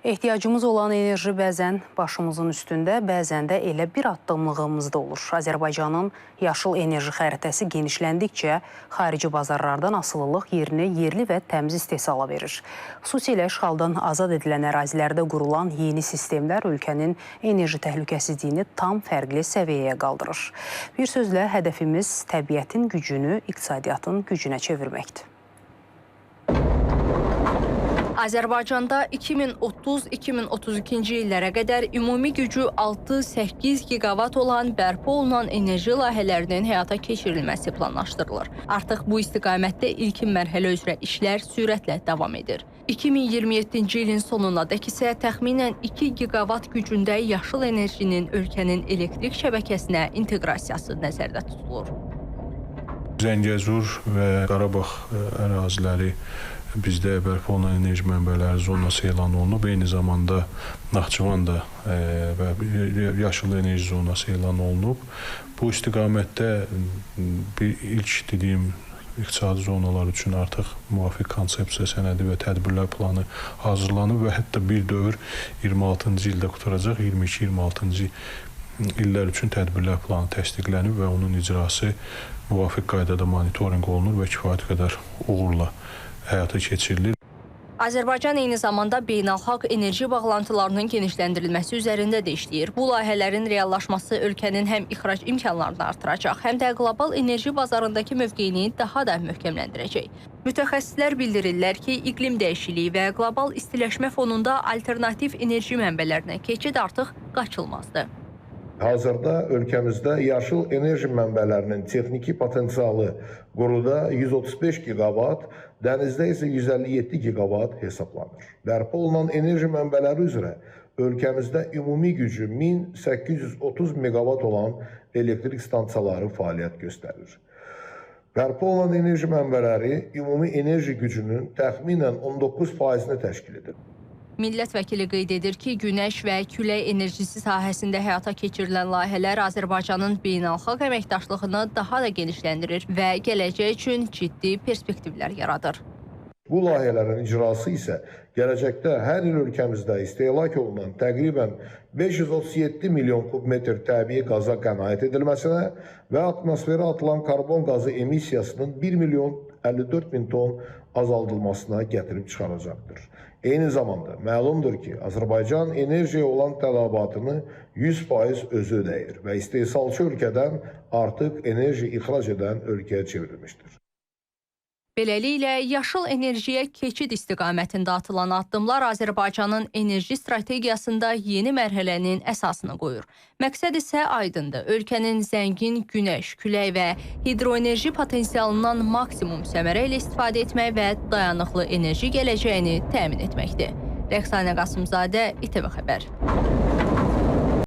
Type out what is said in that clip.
Ehtiyacımız olan enerji bəzən başımızın üstündə, bəzən də elə bir addımlığımızda olur. Azərbaycanın yaşıl enerji xəritəsi genişləndikcə xarici bazarlardan asılılıq yerini yerli və təmiz istehsala verir. Xüsusilə işğaldan azad edilən ərazilərdə qurulan yeni sistemlər ölkənin enerji təhlükəsizliyini tam fərqli səviyyəyə qaldırır. Bir sözlə hədəfimiz təbiətin gücünü iqtisadiyyatın gücünə çevirməkdir. Azərbaycanda 2030-2032-ci illərə qədər ümumi gücü 6-8 giqavat olan bərpa olunan enerji layihələrinin həyata keçirilməsi planlaşdırılır. Artıq bu istiqamətdə ilkin mərhələ üzrə işlər sürətlə davam edir. 2027-ci ilin sonunadək isə təxminən 2 giqavat gücündə yaşıl enerjinin ölkənin elektrik şəbəkəsinə inteqrasiyası nəzərdə tutulur. Zəngəzur və Qarabağ əraziləri bizdə bərpa olunan enerji mənbələri zonası elan olunub. Eyni zamanda Naxçıvan da yaşıl enerji zonası elan olunub. Bu istiqamətdə bir ilk dediyim iqtisadi zonalar üçün artıq müvafiq konsepsiya sənədi və tədbirlər planı hazırlanıb və hətta bir dövr 26-cı ildə qutaracaq, 22-26-cı illər üçün tədbirlər planı təsdiqlənib və onun icrası müvafiq qaydada monitorinq olunur və kifayət qədər uğurla həyata keçirilir. Azərbaycan eyni zamanda beynəlxalq enerji bağlantılarının genişləndirilməsi üzərində də işləyir. Bu layihələrin reallaşması ölkənin həm ixrac imkanlarını artıracaq, həm də qlobal enerji bazarındakı mövqeyini daha da möhkəmləndirəcək. Mütəxəssislər bildirirlər ki, iqlim dəyişikliyi və qlobal istiləşmə fonunda alternativ enerji mənbələrinə keçid artıq qaçılmazdır. Hazırda ölkəmizdə yaşıl enerji mənbələrinin texniki potensialı quruda 135 giqavat, dənizdə isə 157 giqavat hesablanır. Bərpa olunan enerji mənbələri üzrə ölkəmizdə ümumi gücü 1830 meqavat olan elektrik stansiyaları fəaliyyət göstərir. Bərpa olunan enerji mənbələri ümumi enerji gücünün təxminən 19%-ni təşkil edir. Millət vəkili qeyd edir ki, günəş və külək enerjisi sahəsində həyata keçirilən layihələr Azərbaycanın beynəlxalq əməkdaşlığını daha da genişləndirir və gələcək üçün ciddi perspektivlər yaradır. Bu layihələrin icrası isə gələcəkdə hər il ölkəmizdə istehlak olunan təqribən 537 milyon kubmetr təbii qaza qənaət edilməsinə və atmosferə atılan karbon qazı emissiyasının 1 milyon 54 min ton azaldılmasına gətirib çıxaracaqdır. Eyni zamanda məlumdur ki, Azərbaycan enerjiyə olan tələbatını 100% özü ödəyir və istehsalçı ölkədən artıq enerji ixrac edən ölkəyə çevrilmişdir. Beləliklə, yaşıl enerjiyə keçid istiqamətində atılan addımlar Azərbaycanın enerji strategiyasında yeni mərhələnin əsasını qoyur. Məqsəd isə aydındır. Ölkənin zəngin günəş, külək və hidroenerji potensialından maksimum səmərə ilə istifadə etmək və dayanıqlı enerji gələcəyini təmin etməkdir. Rəqsanə Qasımzadə, İTV Xəbər.